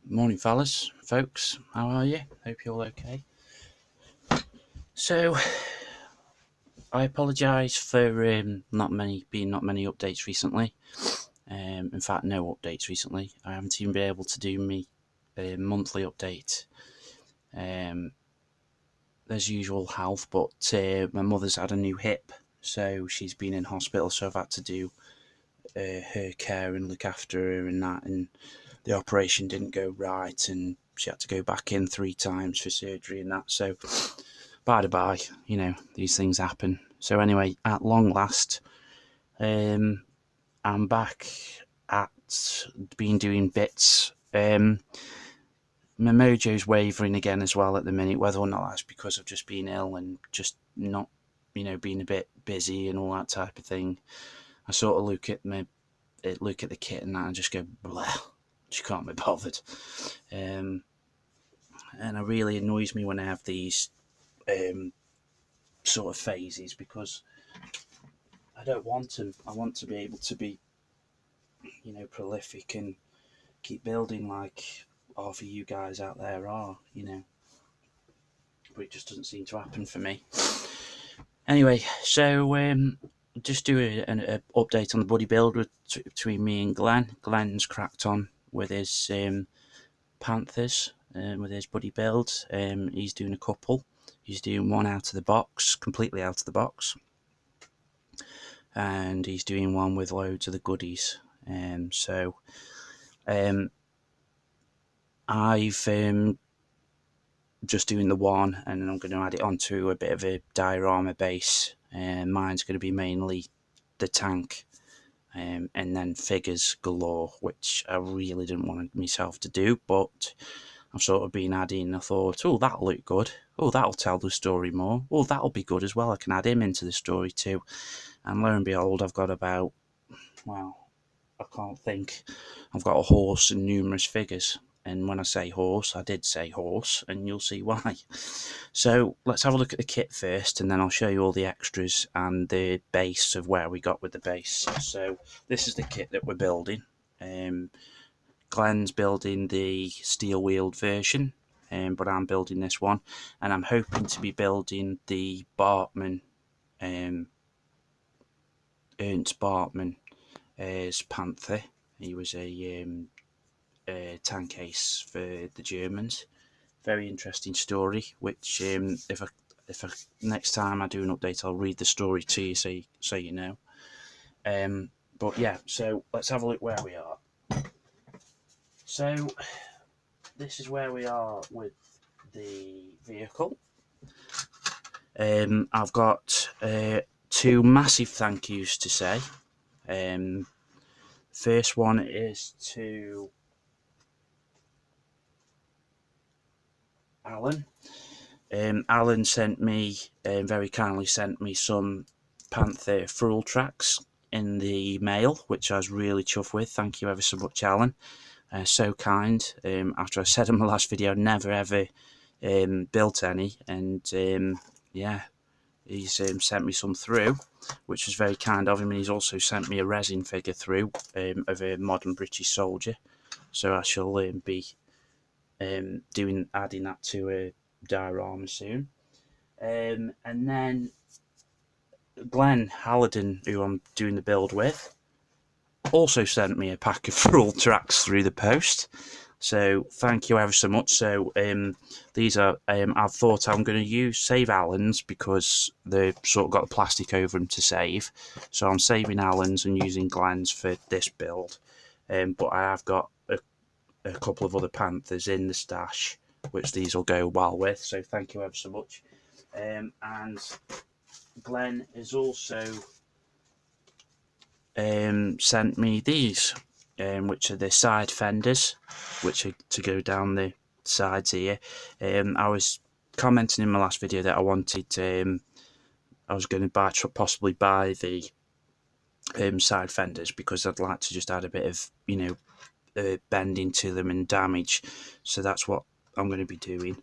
Morning, fellas, folks. How are you? Hope you're all okay. So, I apologise for not many updates recently. In fact, no updates recently. I haven't even been able to do me monthly update. As usual, health, but my mother's had a new hip, so she's been in hospital. So I've had to do her care and look after her and that, and the operation didn't go right, and she had to go back in 3 times for surgery and that. So by the by, these things happen. So anyway, at long last, I'm back at been doing bits. My mojo's wavering again as well at the minute, whether or not that's because I've just been ill and just not, being a bit busy and all that type of thing. I sort of look at the kit and that and just go, blah, just can't be bothered. And it really annoys me when I have these sort of phases, because I don't want them. I want to be able to be, prolific and keep building like half of you guys out there are, but it just doesn't seem to happen for me. Anyway, so just do an update on the buddy build between me and Glen. Glen's cracked on with his Panthers, with his buddy build. He's doing a couple. He's doing one out of the box, completely out of the box, and he's doing one with loads of the goodies. I've just doing the one, and then I'm going to add it onto a bit of a Diorama Base. Mine's going to be mainly the tank, and then figures galore, which I really didn't want myself to do, but I've sort of been adding. I thought, oh, that'll look good. Oh, that'll tell the story more. Oh, that'll be good as well. I can add him into the story too. And lo and behold, I've got about, well, I can't think. I've got a horse and numerous figures. And when I say horse, I did say horse, and you'll see why. So let's have a look at the kit first, and then I'll show you all the extras and the base of where we got with the base. So this is the kit that we're building. Glen's building the steel-wheeled version, but I'm building this one, and I'm hoping to be building the Barkmann, Ernst Barkmanns Panther. He was a tank ace for the Germans. Very interesting story, which if I next time I do an update, I'll read the story to you so you know. But yeah, so let's have a look where we are. So this is where we are with the vehicle. I've got 2 massive thank yous to say. First one is to Alan. Alan sent me, very kindly sent me some Panther Fruil Tracks in the mail, which I was really chuffed with. Thank you ever so much, Alan. So kind. After I said in my last video, never ever built any, and yeah, he's sent me some through, which was very kind of him, and he's also sent me a resin figure through of a modern British soldier. So I shall be adding that to a diorama soon. And then Glen Halidon, who I'm doing the build with, also sent me a pack of Fruil Tracks through the post. So thank you ever so much. So these are, I thought I'm going to save Allen's because they've sort of got the plastic over them to save. So I'm saving Allen's and using Glen's for this build. But I have got a couple of other Panthers in the stash, which these will go well with. So thank you ever so much. And Glen has also sent me these, which are the side fenders, which are to go down the sides here. I was commenting in my last video that I wanted, I was going to possibly buy the side fenders, because I'd like to just add a bit of, bending to them and damage. So that's what I'm going to be doing.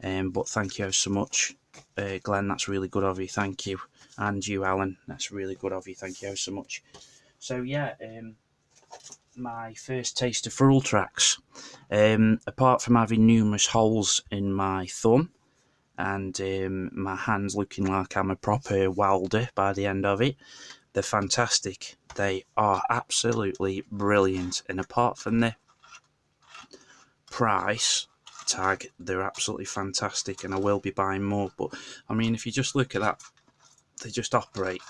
But thank you so much, Glen. That's really good of you. Thank you. And you, Alan. That's really good of you. Thank you so much. So yeah, my first taste of Fruil Tracks. Apart from having numerous holes in my thumb and my hands looking like I'm a proper welder by the end of it, they're fantastic. They are absolutely brilliant, and apart from the price tag, they're absolutely fantastic, and I will be buying more. But I mean, if you just look at that, they just operate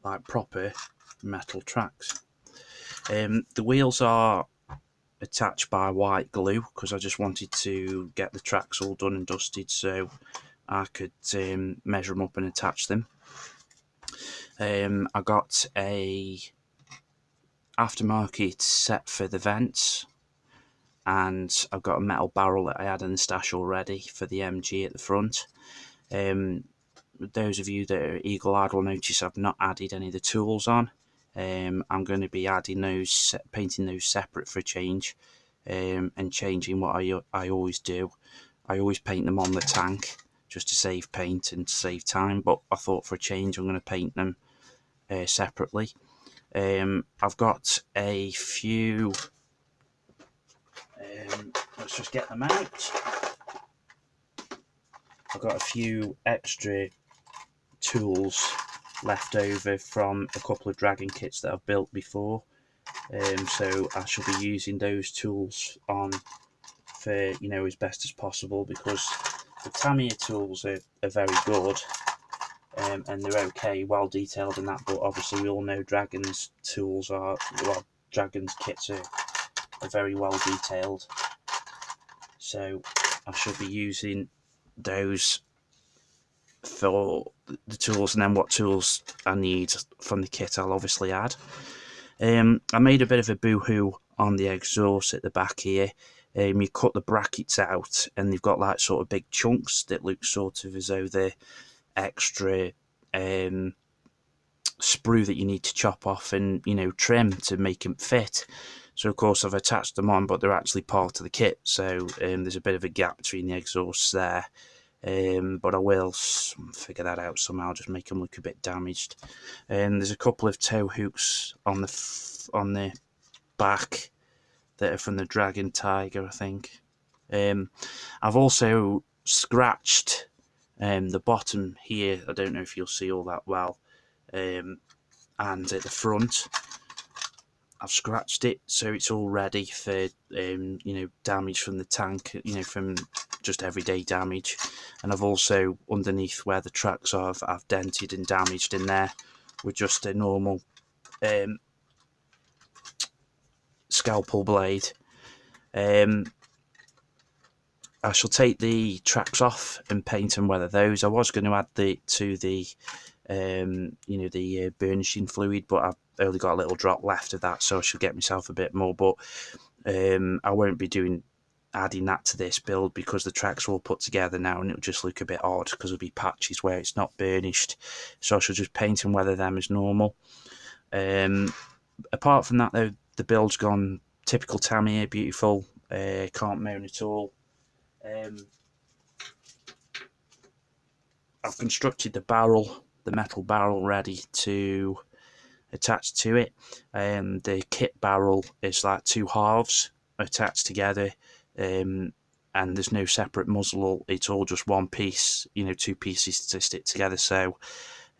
like proper metal tracks. The wheels are attached by white glue because I just wanted to get the tracks all done and dusted so I could measure them up and attach them. I got a aftermarket set for the vents, and I've got a metal barrel that I had in the stash already for the MG at the front. Those of you that are eagle-eyed will notice I've not added any of the tools on. I'm going to be adding those, painting those separate for a change, and changing what I always do. I always paint them on the tank just to save paint and to save time, but I thought for a change I'm going to paint them separately. I've got a few, let's just get them out. I've got a few extra tools left over from a couple of dragon kits that I've built before, so I shall be using those tools on for as best as possible, because the Tamiya tools are very good, and they're okay, well detailed and that, but obviously we all know Dragon's tools are, well, Dragon's kits are very well detailed, so I shall be using those for the tools, and then what tools I need from the kit I'll obviously add. I made a bit of a boohoo on the exhaust at the back here. You cut the brackets out and they've got like sort of big chunks that look sort of as though they're extra sprue that you need to chop off and trim to make them fit. So of course I've attached them on, but they're actually part of the kit, so there's a bit of a gap between the exhausts there. But I will figure that out somehow, just make them look a bit damaged. There's a couple of tow hooks on the back that are from the Dragon Tiger, I think. I've also scratched the bottom here. I don't know if you'll see all that well. And at the front, I've scratched it so it's all ready for damage from the tank, from just everyday damage. And I've also, underneath where the tracks are, I've dented and damaged in there with just a normal scalpel blade. I shall take the tracks off and paint and weather those. I was going to add the burnishing fluid, but I've only got a little drop left of that, so I should get myself a bit more. But I won't be adding that to this build because the tracks are all put together now and it'll just look a bit odd because there'll be patches where it's not burnished, so I shall just paint and weather them as normal. Apart from that though, the build's gone typical Tamiya, beautiful, can't moan at all. I've constructed the metal barrel ready to attach to it. The kit barrel is like two halves attached together, and there's no separate muzzle, it's all just one piece, two pieces to stick together. So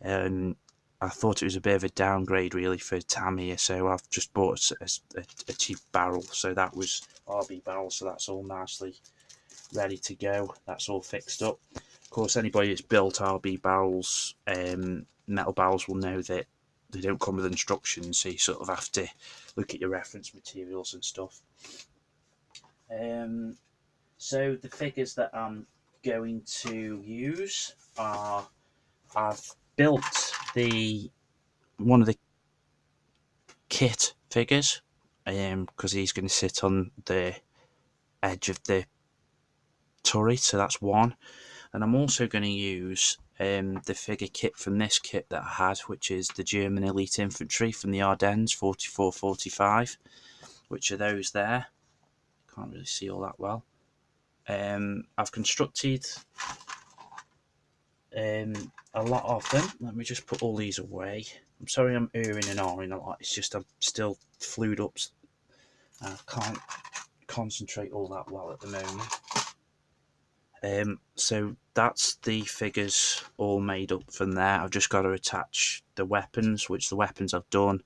I thought it was a bit of a downgrade really for Tamiya, so I've just bought a cheap barrel. So that was RB barrel, so that's all nicely ready to go, that's all fixed up. Of course, anybody that's built RB barrels, metal barrels, will know that they don't come with instructions, so you sort of have to look at your reference materials and stuff. So the figures that I'm going to use are, I've built one of the kit figures, because he's going to sit on the edge of the turret, so that's one. And I'm also going to use the figure kit from this kit that I had, which is the German Elite Infantry from the Ardennes, 44-45, which are those there. Can't really see all that well. I've constructed a lot of them. Let me just put all these away. I'm sorry I'm oohing and ahhing a lot, it's just I'm still flued up. I can't concentrate all that well at the moment. So that's the figures all made up from there. I've just got to attach the weapons, which the weapons I've done.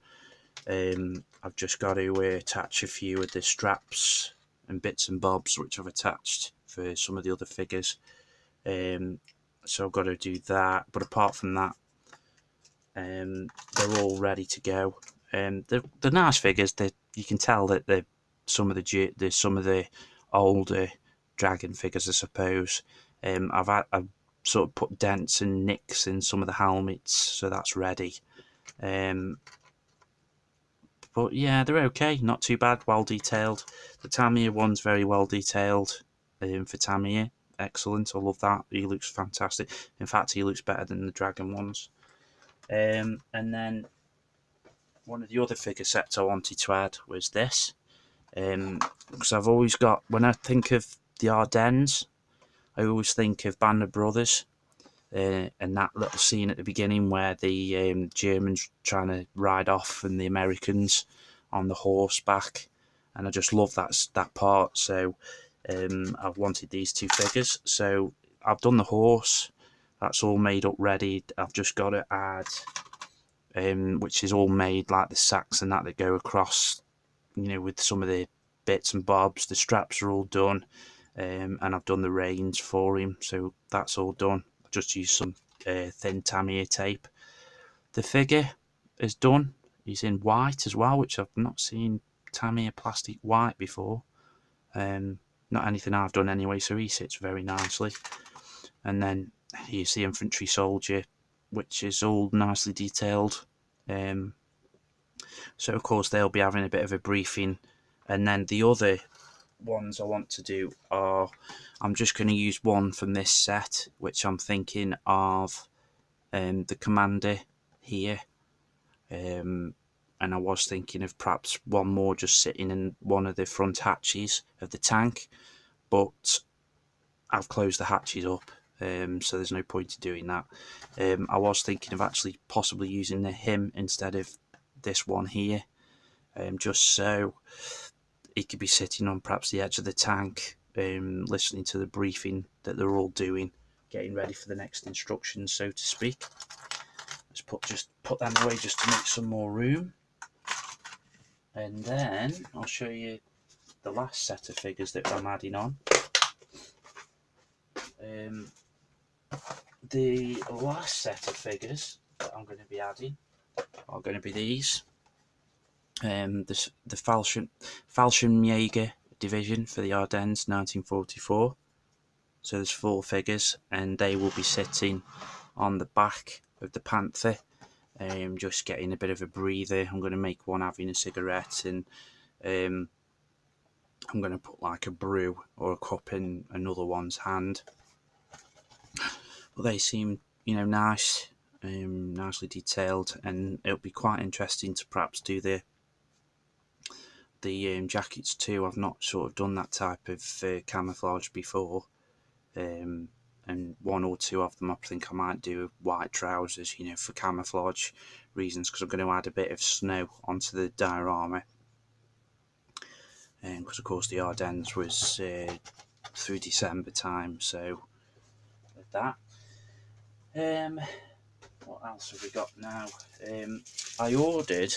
I've just got to attach a few of the straps and bits and bobs, which I've attached for some of the other figures. So I've got to do that. But apart from that, they're all ready to go. They're nice figures. You can tell that they're some of the older dragon figures, I suppose. I've sort of put dents and nicks in some of the helmets, so that's ready. But yeah, they're okay, not too bad, well detailed. The Tamiya one's very well detailed. For Tamiya, excellent. I love that. He looks fantastic. In fact, he looks better than the dragon ones. And then one of the other figure sets I wanted to add was this. Because I've always got, when I think of the Ardennes, I always think of Band of Brothers, and that little scene at the beginning where the Germans trying to ride off from the Americans on the horseback, and I just love that part. So I've wanted these two figures. So I've done the horse. That's all made up ready. I've just got to add, which is all made like the sacks and that go across, with some of the bits and bobs. The straps are all done, and I've done the reins for him, so that's all done. I've just used some thin Tamiya tape. The figure is done. He's in white as well, which I've not seen Tamiya plastic white before. Not anything I've done anyway, so he sits very nicely. And then here's the infantry soldier, which is all nicely detailed. So of course they'll be having a bit of a briefing, and then the other ones I want to do are, I'm just going to use one from this set, which I'm thinking of the commander here, and I was thinking of perhaps one more just sitting in one of the front hatches of the tank, but I've closed the hatches up, so there's no point in doing that. I was thinking of actually possibly using him instead of this one here, just so he could be sitting on perhaps the edge of the tank, listening to the briefing that they're all doing, getting ready for the next instructions, so to speak. Let's put them away just to make some more room, and then I'll show you the last set of figures that I'm adding on. The last set of figures that I'm going to be adding are going to be these. The Fallschirmjäger Division for the Ardennes, 1944. So there's 4 figures, and they will be sitting on the back of the Panther, just getting a bit of a breather. I'm going to make one having a cigarette, and I'm going to put like a brew or a cup in another one's hand. But they seem, nice, nicely detailed, and it'll be quite interesting to perhaps do the jackets too. I've not sort of done that type of camouflage before, and one or two of them I think I might do white trousers, for camouflage reasons, because I'm going to add a bit of snow onto the diorama, because of course the Ardennes was through December time, so with that. What else have we got now? I ordered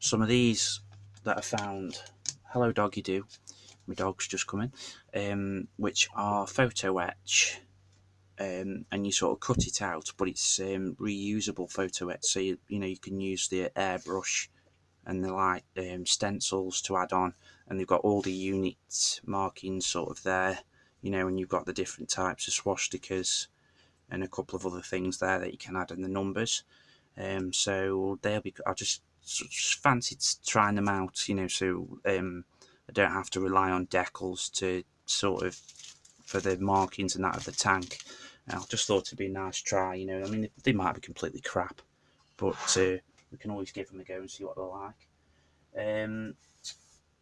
some of these that I found. Hello doggy do. My dog's just come in. Which are photo etch, and you sort of cut it out, but it's reusable photo etch, so you can use the airbrush and the like stencils to add on, and they've got all the unit markings sort of there, and you've got the different types of swastikas and a couple of other things there that you can add in the numbers. So they'll be. I just fancied trying them out, so I don't have to rely on decals to sort of for the markings and that of the tank. I just thought it'd be a nice try. I mean, they might be completely crap, but we can always give them a go and see what they're like.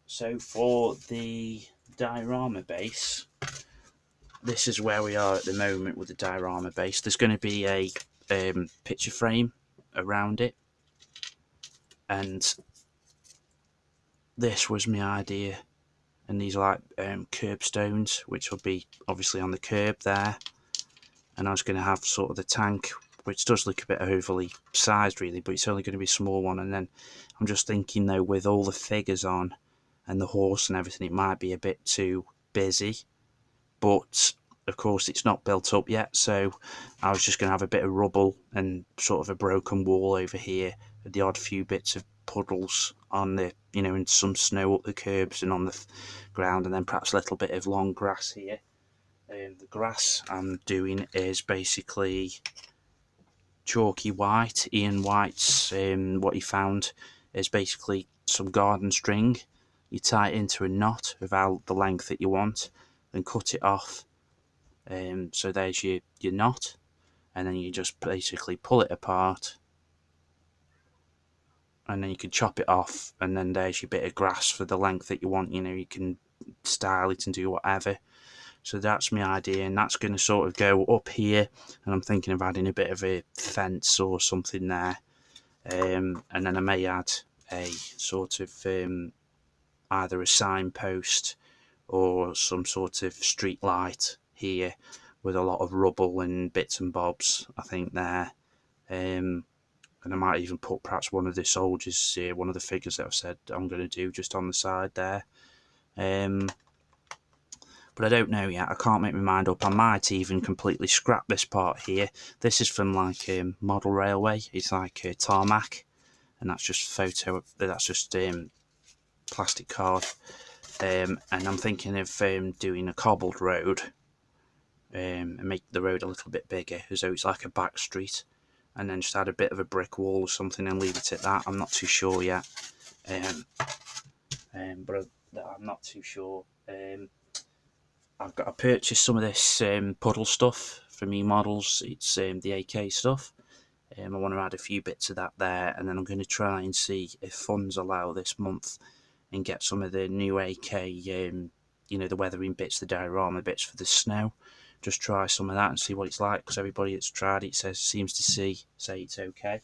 So for the Diorama Base, this is where we are at the moment with the Diorama Base. There's going to be a picture frame around it. And this was my idea. And these are like curbstones, which will be obviously on the curb there. And I was going to have sort of the tank, which does look a bit overly sized really, but it's only going to be a small one. And then I'm just thinking though, with all the figures on and the horse and everything, it might be a bit too busy. But of course it's not built up yet, so I was just going to have a bit of rubble and sort of a broken wall over here, with the odd few bits of puddles on the, you know, and some snow up the curbs and on the ground, and then perhaps a little bit of long grass here. The grass I'm doing is basically chalky white. Ian White's what he found is basically some garden string. You tie it into a knot about the length that you want, then cut it off. So there's your knot, and then you just basically pull it apart, and then you can chop it off, and then there's your bit of grass for the length that you want. You know, you can style it and do whatever. So that's my idea, and that's going to sort of go up here, and I'm thinking of adding a bit of a fence or something there, and then I may add a sort of either a signpost or some sort of street light here with a lot of rubble and bits and bobs, I think there. And I might even put perhaps one of the soldiers here, one of the figures that I've said I'm going to do, just on the side there. But I don't know yet. I can't make my mind up. I might even completely scrap this part here. This is from like Model Railway. It's like tarmac, and that's just photo. That's just plastic card. And I'm thinking of doing a cobbled road, and make the road a little bit bigger, as though it's like a back street, and then just add a bit of a brick wall or something and leave it at that. I'm not too sure yet. But I'm not too sure. I purchased some of this puddle stuff from eModels. It's the AK stuff. I want to add a few bits of that there, and then I'm going to try and see if funds allow this month and get some of the new AK, you know, the weathering bits, the diorama bits for the snow. Just try some of that and see what it's like, because everybody that's tried it seems to say it's okay.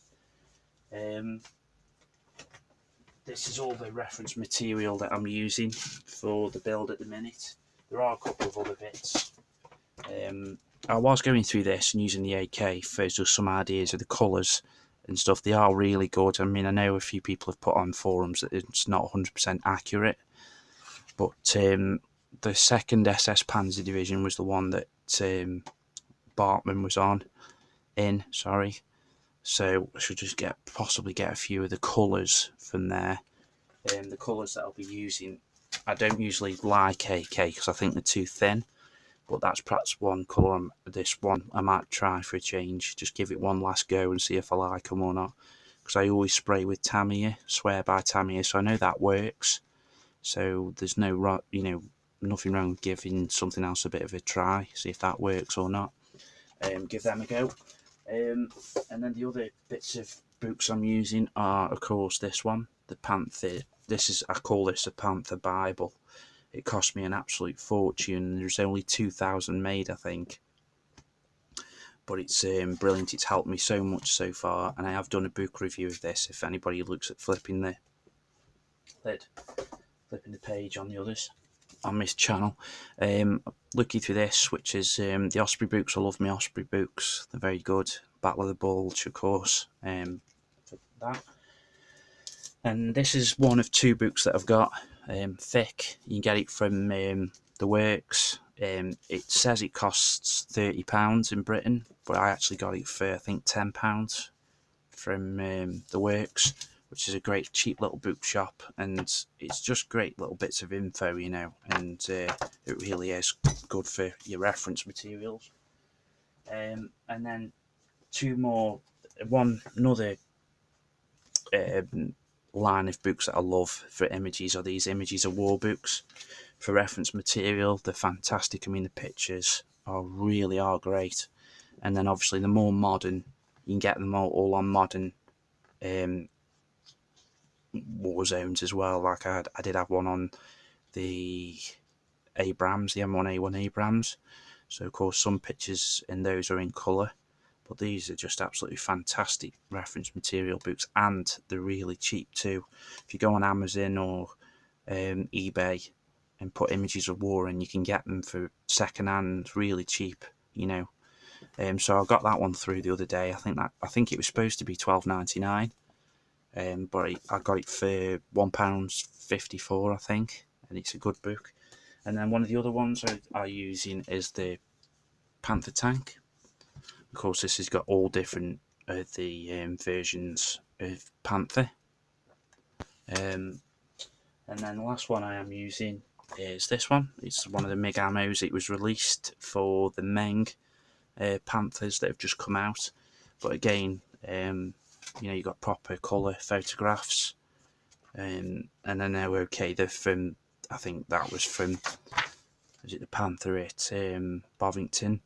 This is all the reference material that I'm using for the build at the minute. There are a couple of other bits. I was going through this and using the AK for just some ideas of the colours and stuff. They are really good. I mean, I know a few people have put on forums that it's not 100% accurate, but the second SS Panzer Division was the one that Barkmann was sorry. So I should just possibly get a few of the colours from there. The colours that I'll be using, I don't usually like AK because I think they're too thin, but that's perhaps one colour. This one I might try for a change, just give it one last go and see if I like them or not, because I always spray with Tamiya, swear by Tamiya, so I know that works. So there's no, you know, nothing wrong with giving something else a bit of a try, see if that works or not. Give them a go. And then the other bits of books I'm using are, of course, this one, the Panther. I call this a Panther Bible. It cost me an absolute fortune. There's only 2,000 made, I think. But it's brilliant. It's helped me so much so far, and I have done a book review of this. If anybody looks at flipping the lid, flipping the page on the others on this channel, looking through this, which is the Osprey books. I love my Osprey books. They're very good. Battle of the Bulge, of course. For that. And this is one of two books that I've got. Thick. You can get it from the Works. It says it costs £30 in Britain, but I actually got it for I think £10 from the Works, which is a great cheap little bookshop, and it's just great little bits of info, you know, and it really is good for your reference materials. And then another line of books that I love for images are these Images of War books for reference material. They're fantastic. I mean, the pictures really are great. And then obviously the more modern, you can get them all on modern war zones as well. Like I did have one on the Abrams, the M1A1 Abrams. So of course some pictures in those are in colour, but these are just absolutely fantastic reference material books, and they're really cheap too. If you go on Amazon or eBay and put images of war in, you can get them for second hand really cheap, you know. So I got that one through the other day. I think it was supposed to be £12.99, but I got it for £1.54, I think, and it's a good book. And then one of the other ones I'm using is the Panther tank. Of course, this has got all different versions of Panther. And then the last one I am using is this one. It's one of the MiG ammos. It was released for the Meng Panthers that have just come out. But again, you know, you got proper colour photographs. And I know, okay, they're from, I think that was from, is it the Panther at Bovington?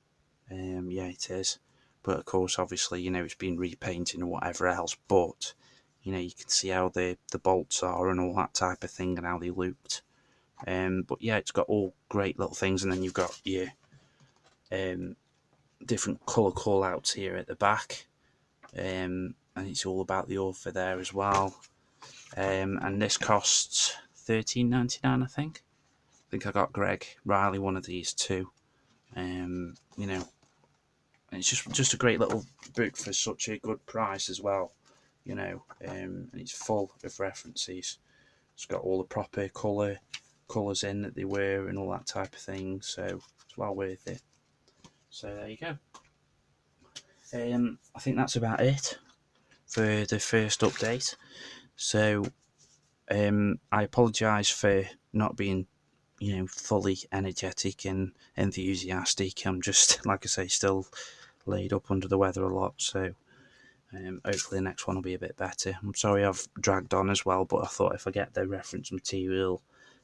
Yeah, it is. But of course, obviously, you know, it's been repainted and whatever else. But you know, you can see how the bolts are and all that type of thing, and how they looped. But yeah, it's got all great little things, and then you've got your different colour call outs here at the back, and it's all about the author there as well. And this costs £13.99, I think. I think I got Greg Riley one of these too. You know, and it's just a great little book for such a good price as well. You know, and it's full of references. It's got all the proper colours in that they wear and all that type of thing. So it's well worth it. So there you go. I think that's about it for the first update. So I apologise for not being, you know, fully energetic and enthusiastic. I'm just, like I say, still laid up under the weather a lot. So hopefully the next one will be a bit better. I'm sorry I've dragged on as well, but I thought if I get the reference material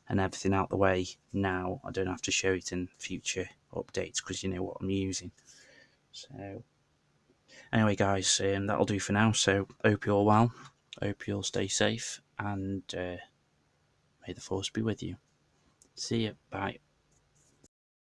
and everything out the way now, I don't have to show it in future updates because you know what I'm using. So anyway, guys, that'll do for now. So hope you're all well, hope you'll stay safe, and may the force be with you. See you. Bye.